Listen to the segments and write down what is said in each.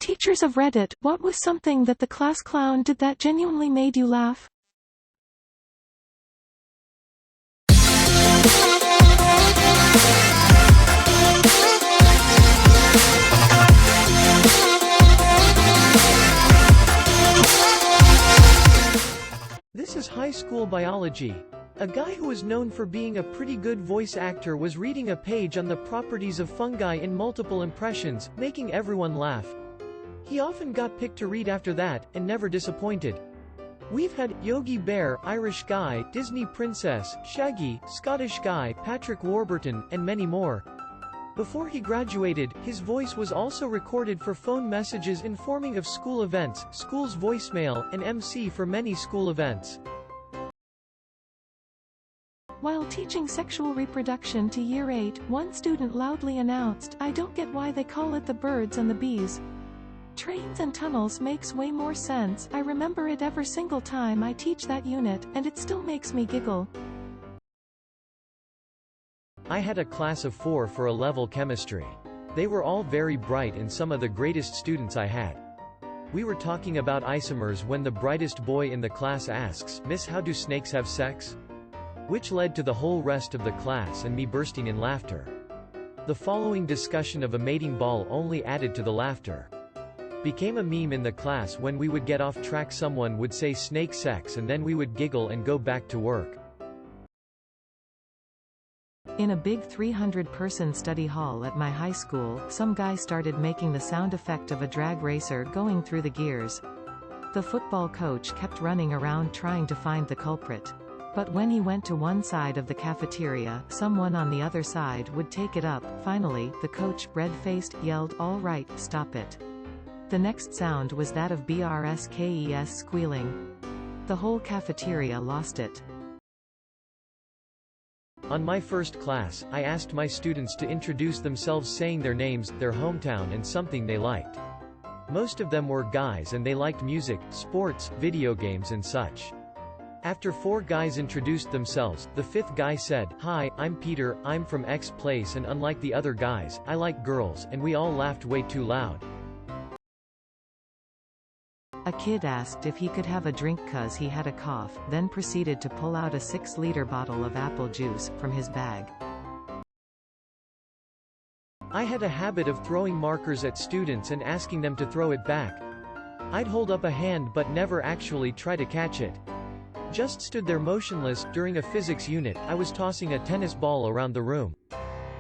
Teachers of Reddit, what was something that the class clown did that genuinely made you laugh? This is high school biology. A guy who was known for being a pretty good voice actor was reading a page on the properties of fungi in multiple impressions, making everyone laugh. He often got picked to read after that, and never disappointed. We've had Yogi Bear, Irish Guy, Disney Princess, Shaggy, Scottish Guy, Patrick Warburton, and many more. Before he graduated, his voice was also recorded for phone messages informing of school events, school's voicemail, and MC for many school events. While teaching sexual reproduction to Year 8, one student loudly announced, "I don't get why they call it the birds and the bees. Trains and tunnels makes way more sense. I remember it every single time I teach that unit, and it still makes me giggle." I had a class of 4 for A-level chemistry. They were all very bright and some of the greatest students I had. We were talking about isomers when the brightest boy in the class asks, "Miss, how do snakes have sex?" Which led to the whole rest of the class and me bursting in laughter. The following discussion of a mating ball only added to the laughter. Became a meme in the class. When we would get off track, someone would say snake sex and then we would giggle and go back to work. In a big 300-person study hall at my high school, some guy started making the sound effect of a drag racer going through the gears. The football coach kept running around trying to find the culprit. But when he went to one side of the cafeteria, someone on the other side would take it up. Finally, the coach, red-faced, yelled, "All right, stop it." The next sound was that of BRSKES squealing. The whole cafeteria lost it. On my first class, I asked my students to introduce themselves saying their names, their hometown and something they liked. Most of them were guys and they liked music, sports, video games and such. After 4 guys introduced themselves, the 5th guy said, "Hi, I'm Peter, I'm from X place and unlike the other guys, I like girls," and we all laughed way too loud. A kid asked if he could have a drink cause he had a cough, then proceeded to pull out a 6-liter bottle of apple juice from his bag. I had a habit of throwing markers at students and asking them to throw it back. I'd hold up a hand but never actually try to catch it. Just stood there motionless. During a physics unit, I was tossing a tennis ball around the room.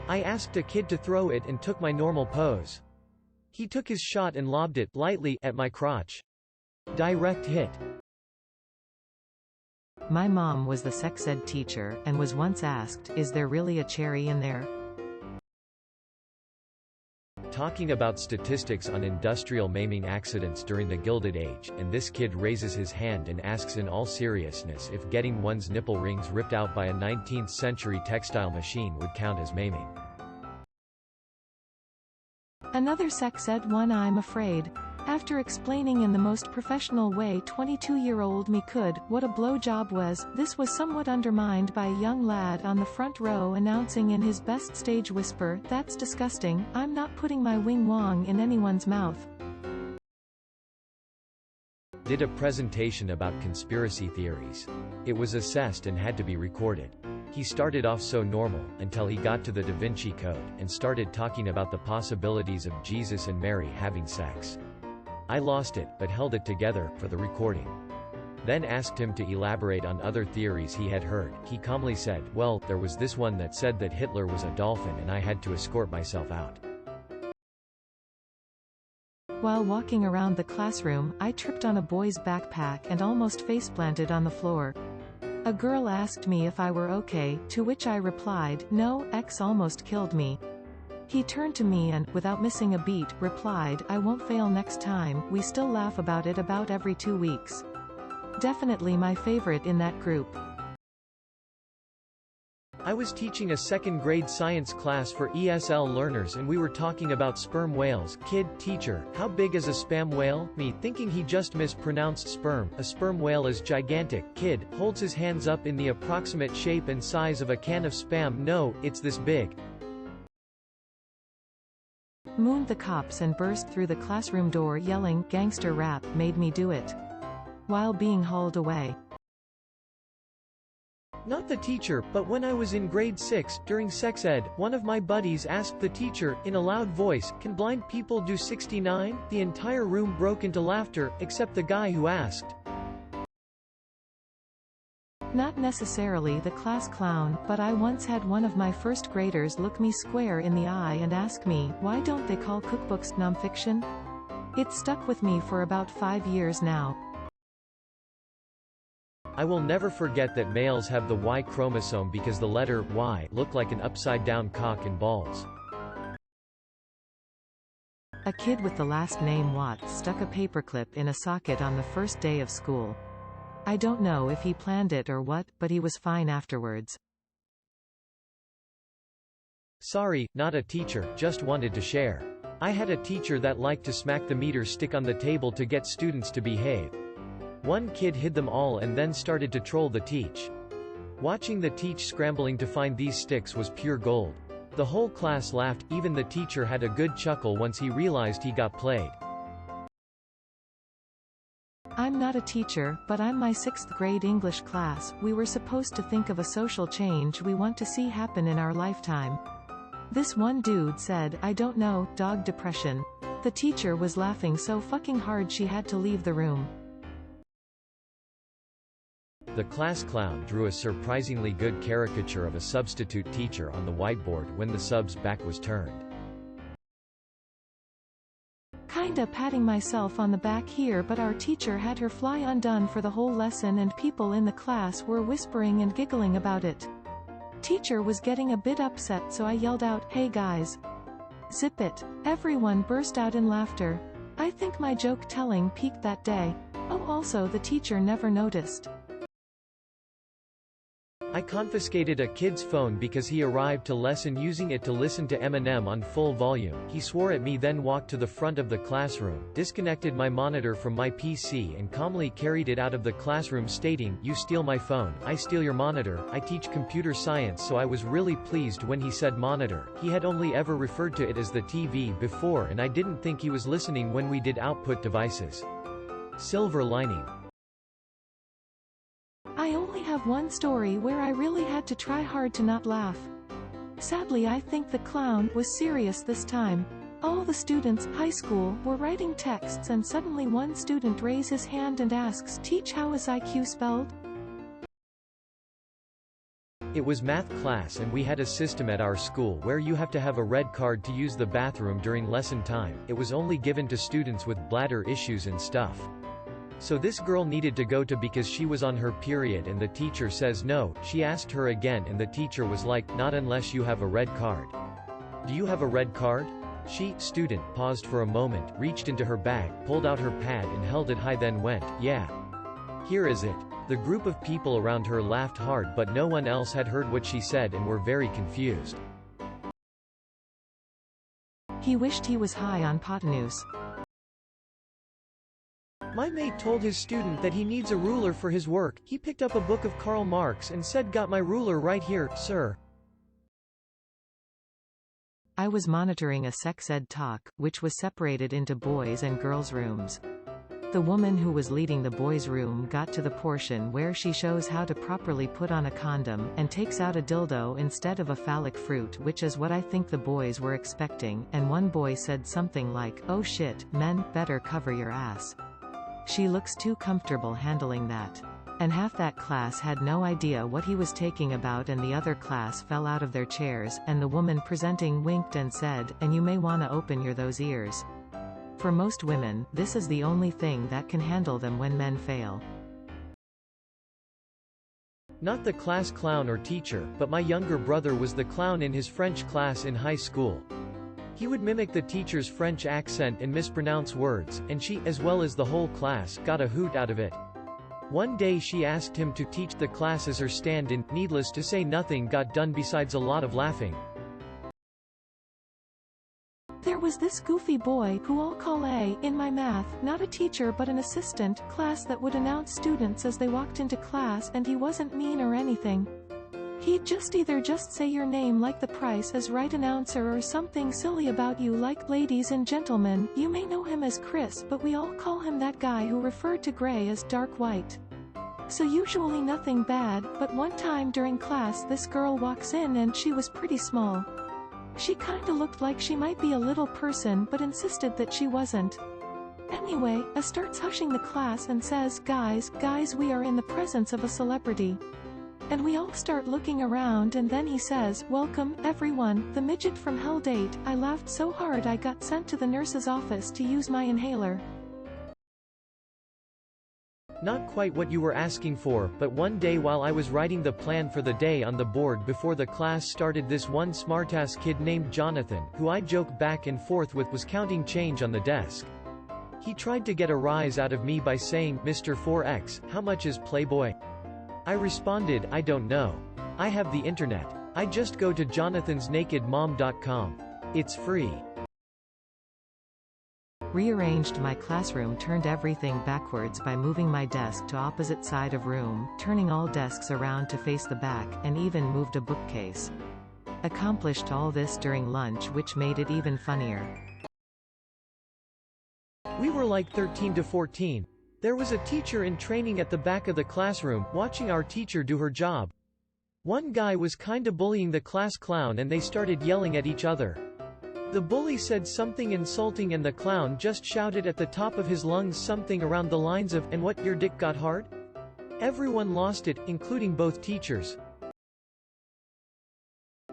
I asked a kid to throw it and took my normal pose. He took his shot and lobbed it, lightly, at my crotch. Direct hit. My mom was the sex ed teacher, and was once asked, "Is there really a cherry in there?" Talking about statistics on industrial maiming accidents during the Gilded Age, and this kid raises his hand and asks in all seriousness if getting one's nipple rings ripped out by a 19th century textile machine would count as maiming. Another sex ed one. I'm afraid. After explaining in the most professional way 22-year-old me could, what a blowjob was, this was somewhat undermined by a young lad on the front row announcing in his best stage whisper, "That's disgusting, I'm not putting my wing wong in anyone's mouth." Did a presentation about conspiracy theories. It was assessed and had to be recorded. He started off so normal, until he got to the Da Vinci Code, and started talking about the possibilities of Jesus and Mary having sex. I lost it, but held it together, for the recording. Then asked him to elaborate on other theories he had heard. He calmly said, "Well, there was this one that said that Hitler was a dolphin and I had to escort myself out." While walking around the classroom, I tripped on a boy's backpack and almost faceplanted on the floor. A girl asked me if I were okay, to which I replied, "No, X almost killed me." He turned to me and, without missing a beat, replied, "I won't fail next time." We still laugh about it about every 2 weeks. Definitely my favorite in that group. I was teaching a 2nd grade science class for ESL learners and we were talking about sperm whales. Kid, teacher, how big is a sperm whale? Me, thinking he just mispronounced sperm. A sperm whale is gigantic. Kid, holds his hands up in the approximate shape and size of a can of Spam. No, it's this big. mooned the cops and burst through the classroom door yelling, "Gangster rap, made me do it," while being hauled away. Not the teacher, but when I was in grade 6, during sex ed, one of my buddies asked the teacher, in a loud voice, "Can blind people do 69? The entire room broke into laughter, except the guy who asked. Not necessarily the class clown, but I once had one of my first graders look me square in the eye and ask me, why don't they call cookbooks nonfiction? It stuck with me for about 5 years now. I will never forget that males have the Y chromosome because the letter Y looked like an upside-down cock and balls. A kid with the last name Watts stuck a paperclip in a socket on the first day of school. I don't know if he planned it or what, but he was fine afterwards. Sorry, not a teacher, just wanted to share. I had a teacher that liked to smack the meter stick on the table to get students to behave. One kid hid them all and then started to troll the teach. Watching the teach scrambling to find these sticks was pure gold. The whole class laughed, even the teacher had a good chuckle once he realized he got played. I'm not a teacher, but I'm my 6th grade English class. We were supposed to think of a social change we want to see happen in our lifetime. This one dude said, I don't know, dog depression. The teacher was laughing so fucking hard she had to leave the room. The class clown drew a surprisingly good caricature of a substitute teacher on the whiteboard when the sub's back was turned. Kinda patting myself on the back here, but our teacher had her fly undone for the whole lesson and people in the class were whispering and giggling about it. Teacher was getting a bit upset, so I yelled out, "Hey guys. Zip it." Everyone burst out in laughter. I think my joke telling peaked that day. Oh, also the teacher never noticed. I confiscated a kid's phone because he arrived to lesson using it to listen to Eminem on full volume. He swore at me, then walked to the front of the classroom, disconnected my monitor from my PC and calmly carried it out of the classroom stating, "You steal my phone, I steal your monitor." I teach computer science, so I was really pleased when he said monitor. He had only ever referred to it as the TV before and I didn't think he was listening when we did output devices. Silver lining. I only have one story where I really had to try hard to not laugh. Sadly, I think the clown was serious this time. All the students, high school, were writing texts and suddenly one student raised his hand and asks, "Teach, how is IQ spelled?" It was math class and we had a system at our school where you have to have a red card to use the bathroom during lesson time. It was only given to students with bladder issues and stuff. So this girl needed to go to because she was on her period and the teacher says no. She asked her again and the teacher was like, "Not unless you have a red card." "Do you have a red card?" She, student, paused for a moment, reached into her bag, pulled out her pad and held it high, then went, "Yeah. Here is it." The group of people around her laughed hard, but no one else had heard what she said and were very confused. He wished he was high on Potanoose. My mate told his student that he needs a ruler for his work. He picked up a book of Karl Marx and said, "Got my ruler right here, sir." I was monitoring a sex ed talk, which was separated into boys' and girls' rooms. The woman who was leading the boys' room got to the portion where she shows how to properly put on a condom, and takes out a dildo instead of a phallic fruit, which is what I think the boys were expecting, and one boy said something like, "Oh shit, men, better cover your ass. She looks too comfortable handling that." And half that class had no idea what he was talking about and the other class fell out of their chairs, and the woman presenting winked and said, "And you may wanna open your those ears." For most women, this is the only thing that can handle them when men fail. Not the class clown or teacher, but my younger brother was the clown in his French class in high school. He would mimic the teacher's French accent and mispronounce words, and she, as well as the whole class, got a hoot out of it. One day she asked him to teach the class as her stand-in. Needless to say, nothing got done besides a lot of laughing. There was this goofy boy, who I'll call A, in my math, not a teacher but an assistant, class that would announce students as they walked into class, and he wasn't mean or anything. He'd just say your name like the Price is Right announcer or something silly about you like ladies and gentlemen. You may know him as Chris, but we all call him that guy who referred to gray as dark white. So usually nothing bad, but one time during class this girl walks in and she was pretty small. She kinda looked like she might be a little person but insisted that she wasn't. Anyway, starts hushing the class and says, guys, we are in the presence of a celebrity. And we all start looking around and then he says, welcome, everyone, the midget from Hell Date. I laughed so hard I got sent to the nurse's office to use my inhaler. Not quite what you were asking for, but one day while I was writing the plan for the day on the board before the class started, this one smartass kid named Jonathan, who I joke back and forth with, was counting change on the desk. He tried to get a rise out of me by saying, Mr. 4X, how much is Playboy? I responded, I don't know. I have the internet. I just go to jonathansnakedmom.com. It's free. Rearranged my classroom, turned everything backwards by moving my desk to opposite side of room, turning all desks around to face the back, and even moved a bookcase. Accomplished all this during lunch, which made it even funnier. We were like 13 to 14. There was a teacher in training at the back of the classroom, watching our teacher do her job. One guy was kinda bullying the class clown and they started yelling at each other. The bully said something insulting and the clown just shouted at the top of his lungs something around the lines of, and what, your dick got hard? Everyone lost it, including both teachers.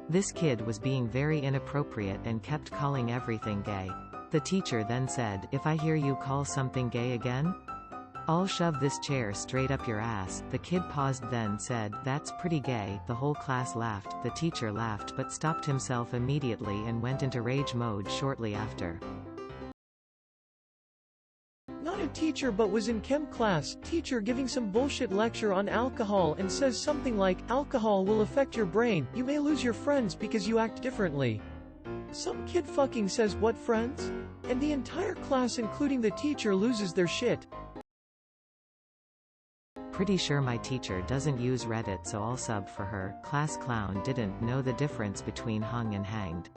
This kid was being very inappropriate and kept calling everything gay. The teacher then said, if I hear you call something gay again, I'll shove this chair straight up your ass. The kid paused then said, that's pretty gay. The whole class laughed. The teacher laughed but stopped himself immediately and went into rage mode shortly after. Not a teacher but was in chem class, teacher giving some bullshit lecture on alcohol and says something like, alcohol will affect your brain, you may lose your friends because you act differently. Some kid fucking says, what friends? And the entire class including the teacher loses their shit. Pretty sure my teacher doesn't use Reddit, so I'll sub for her. Class clown didn't know the difference between hung and hanged.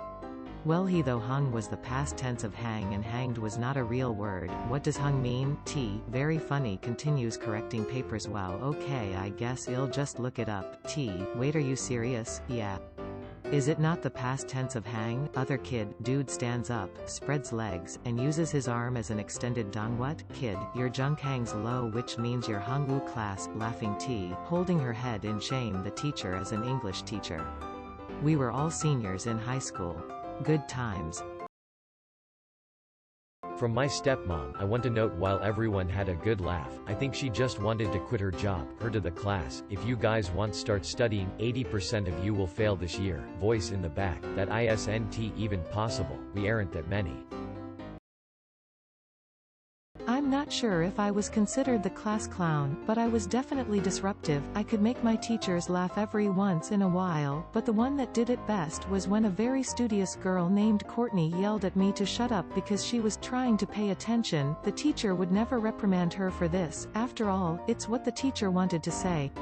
Well, he though hung was the past tense of hang and hanged was not a real word. What does hung mean? T. Very funny, continues correcting papers. Wow, okay, I guess I'll just look it up. T. Wait, are you serious? Yeah. Is it not the past tense of hang? Other kid, dude stands up, spreads legs, and uses his arm as an extended dong. What? Kid, your junk hangs low, which means you're hung. Woo. Class, laughing. T. Holding her head in shame. The teacher is an English teacher. We were all seniors in high school. Good times. From my stepmom, I want to note while everyone had a good laugh, I think she just wanted to quit her job. Her to the class, if you guys want start studying, 80% of you will fail this year. Voice in the back, that isn't even possible, we aren't that many. I'm not sure if I was considered the class clown, but I was definitely disruptive. I could make my teachers laugh every once in a while, but the one that did it best was when a very studious girl named Courtney yelled at me to shut up because she was trying to pay attention. The teacher would never reprimand her for this, after all, it's what the teacher wanted to say.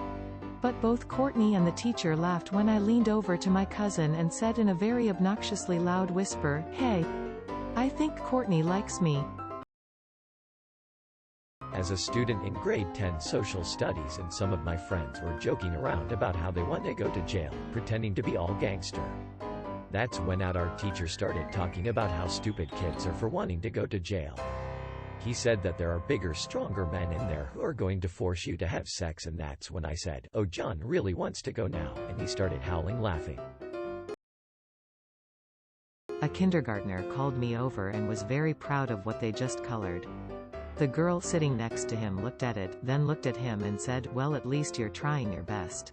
But both Courtney and the teacher laughed when I leaned over to my cousin and said in a very obnoxiously loud whisper, hey, I think Courtney likes me. As a student in grade 10 social studies, and some of my friends were joking around about how they want to go to jail, pretending to be all gangster. That's when our teacher started talking about how stupid kids are for wanting to go to jail. He said that there are bigger, stronger men in there who are going to force you to have sex, and that's when I said, oh, John really wants to go now, and he started howling laughing. A kindergartner called me over and was very proud of what they just colored. The girl sitting next to him looked at it, then looked at him and said, well, at least you're trying your best.